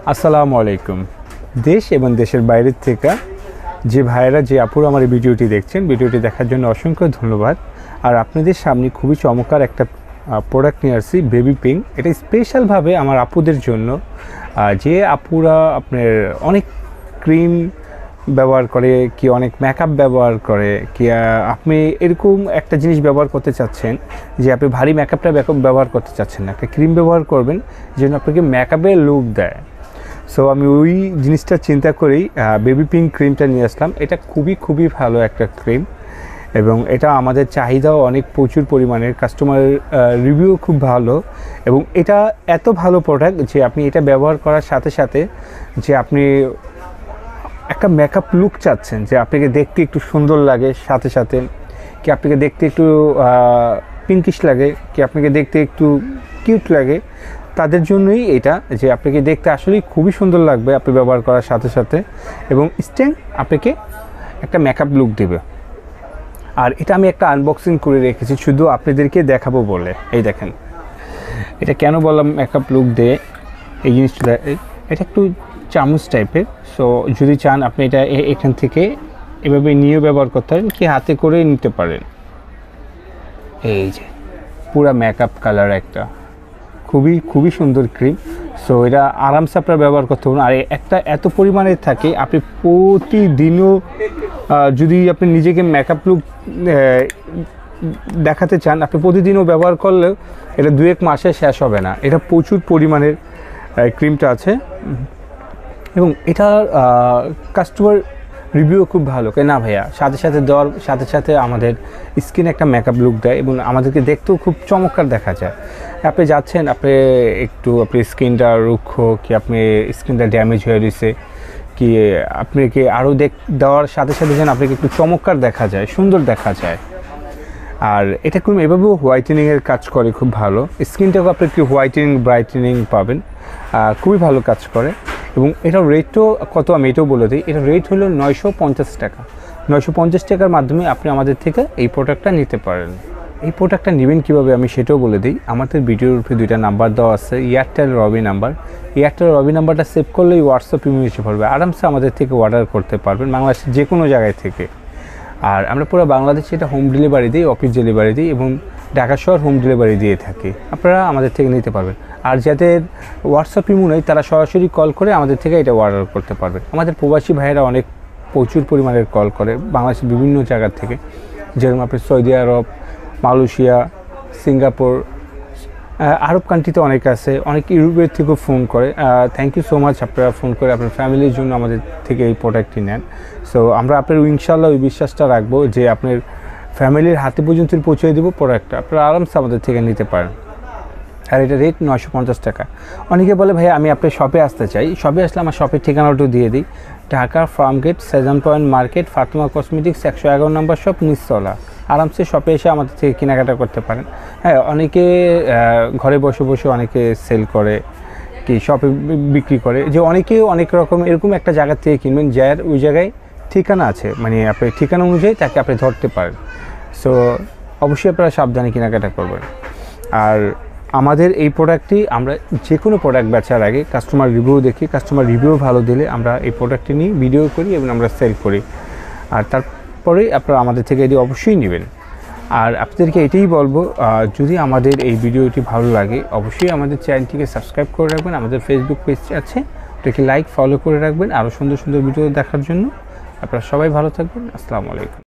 আসসালামু আলাইকুম। দেশ এবং দেশের বাইরের থেকে যে ভাইয়েরা যে আপুরা আমার এই ভিডিওটি দেখছেন, ভিডিওটি দেখার জন্য অসংখ্য ধন্যবাদ। আর আপনাদের সামনে খুবই চমৎকার একটা প্রোডাক্ট নিয়ে আসছি, বেবি পিঙ্ক। এটা স্পেশালভাবে আমার আপুদের জন্য, যে আপুরা আপনার অনেক ক্রিম ব্যবহার করে, কি অনেক মেকআপ ব্যবহার করে, কি আপনি এরকম একটা জিনিস ব্যবহার করতে চাচ্ছেন যে আপনি ভারী মেকআপটা ব্যবহার করতে চাচ্ছেন না, একটা ক্রিম ব্যবহার করবেন যেন আপনাকে মেকআপের লুক দেয়। সো আমি ওই জিনিসটা চিন্তা করেই বেবি পিঙ্ক ক্রিমটা নিয়ে আসলাম। এটা খুবই ভালো একটা ক্রিম এবং এটা আমাদের চাহিদাও অনেক প্রচুর পরিমাণের, কাস্টমার রিভিউ খুব ভালো এবং এটা এত ভালো প্রোডাক্ট যে আপনি এটা ব্যবহার করার সাথে সাথে যে আপনি একটা মেকআপ লুক চাচ্ছেন, যে আপনাকে দেখতে একটু সুন্দর লাগে, সাথে সাথে কি আপনাকে দেখতে একটু পিঙ্কিশ লাগে, কি আপনাকে দেখতে একটু কিউট লাগে, তাদের জন্যই এটা, যে আপনাকে দেখতে আসলেই খুবই সুন্দর লাগবে আপনি ব্যবহার করার সাথে সাথে, এবং ইনস্ট্যান্ট আপনাকে একটা মেকআপ লুক দেবে। আর এটা আমি একটা আনবক্সিং করে রেখেছি শুধু আপনাদেরকে দেখাবো বলে। এই দেখেন, এটা কেন বললাম মেকআপ লুক দিয়ে, এই জিনিসটা এটা একটু চামচ টাইপের। সো যদি চান আপনি এটা এখান থেকে এভাবে নিয়েও ব্যবহার করতে পারেন, কি হাতে করে নিতে পারেন। এই যে পুরা মেকআপ কালার একটা খুবই সুন্দর ক্রিম। সো এটা আরামসে আপনারা ব্যবহার করতে পারেন। আর একটা এত পরিমাণে থাকে, আপনি প্রতিদিনও যদি আপনি নিজেকে মেকআপ লুক দেখাতে চান, আপনি প্রতিদিনও ব্যবহার করলেও এটা 2-1 মাসে শেষ হবে না। এটা প্রচুর পরিমাণের ক্রিমটা আছে এবং এটার কাস্টমার রিভিউ খুব ভালো। না ভাইয়া, সাথে সাথে দেওয়ার সাথে সাথে আমাদের স্কিনে একটা মেকআপ লুক দেয় এবং আমাদেরকে দেখতেও খুব চমৎকার দেখা যায়। আপনি যাচ্ছেন, আপনি স্কিনটা রুক্ষ, কি আপনি স্কিনটা ড্যামেজ হয়ে রয়েছে, কি আপনাকে আরও দেওয়ার সাথে সাথে যেন আপনাকে একটু চমৎকার দেখা যায়, সুন্দর দেখা যায়। আর এটা খুব এভাবেও হোয়াইটেনিংয়ের কাজ করে খুব ভালো, স্কিনটাকে আপনি একটু হোয়াইটেনিং ব্রাইটেনিং পাবেন, খুবই ভালো কাজ করে। এবং এটার রেটও কত আমি এটাও বলে দিই, এটার রেট হলো 950 টাকা। 950 টাকার মাধ্যমে আপনি আমাদের থেকে এই প্রোডাক্টটা নিতে পারেন। এই প্রোডাক্টটা নেবেন কীভাবে আমি সেটাও বলে দিই। আমাদের ভিডিওর উপরে 2টা নাম্বার দেওয়া আছে, এয়ারটেল রবি নাম্বার। এয়ারটেল রবি নাম্বারটা সেভ করলেই হোয়াটসঅ্যাপ ইমেল এসে পড়বে, আরামসে আমাদের থেকে অর্ডার করতে পারবেন বাংলাদেশের যে কোনো জায়গায় থেকে। আর আমরা পুরো বাংলাদেশে এটা হোম ডেলিভারি দিই, অফিস ডেলিভারি দিই এবং ঢাকা শহর হোম ডেলিভারি দিয়ে থাকি, আপনারা আমাদের থেকে নিতে পারবেন। আর যাদের হোয়াটসঅ্যাপ ইমো নেই তারা সরাসরি কল করে আমাদের থেকে এটা অর্ডার করতে পারবেন। আমাদের প্রবাসী ভাইয়েরা অনেক প্রচুর পরিমাণের কল করে বাংলাদেশের বিভিন্ন জায়গা থেকে, যেরকম আপনি সৌদি আরব, মালয়েশিয়া, সিঙ্গাপুর, আরব কান্ট্রিতে অনেক আছে, অনেক ইউরোপের থেকেও ফোন করে। থ্যাংক ইউ সো মাচ, আপনারা ফোন করে আপনার ফ্যামিলির জন্য আমাদের থেকে এই প্রোডাক্টটি নেন। সো আমরা আপনার ইনশাআল্লাহ ওই বিশ্বাসটা রাখবো যে আপনার ফ্যামিলির হাতে পর্যন্ত পৌঁছে দেবো প্রোডাক্টটা, আপনারা আরামসে আমাদের থেকে নিতে পারেন। আর এটা রেট 950 টাকা। অনেকে বলে ভাই আমি আপনার শপে আসতে চাই, শপে আসলে আমার শপের ঠিকানাটাও দিয়ে দিই, ঢাকার Farmgate, Shezan point market, Fatema cosmetics, 111 নম্বর শপ, নিচতলা। আরামসে শপে এসে আমাদের থেকে কেনাকাটা করতে পারেন। হ্যাঁ, অনেকে ঘরে বসে বসে অনেকে সেল করে, কি শপে বিক্রি করে, যে অনেকেও অনেক রকম এরকম একটা জায়গা থেকে কিনবেন যার ওই জায়গায় ঠিকানা আছে, মানে আপনি ঠিকানা অনুযায়ী তাকে আপনি ধরতে পারেন। সো অবশ্যই আপনারা সাবধানে কেনাকাটা করবেন। আর আমাদের এই প্রোডাক্টটি আমরা যে কোনো প্রোডাক্ট বেচার আগে কাস্টমার রিভিউ দেখি, কাস্টমার রিভিউ ভালো দিলে আমরা এই প্রোডাক্টটি নিয়ে ভিডিও করি এবং আমরা সেল করি। আর তারপরেই আপনারা আমাদের থেকে এটি অবশ্যই নেবেন। আর আপনাদেরকে এটাই বলবো, যদি আমাদের এই ভিডিওটি ভালো লাগে অবশ্যই আমাদের চ্যানেলটিকে সাবস্ক্রাইব করে রাখবেন, আমাদের ফেসবুক পেজ আছে ওটাকে লাইক ফলো করে রাখবেন আরও সুন্দর সুন্দর ভিডিও দেখার জন্য। আপনারা সবাই ভালো থাকবেন। আসসালামু আলাইকুম।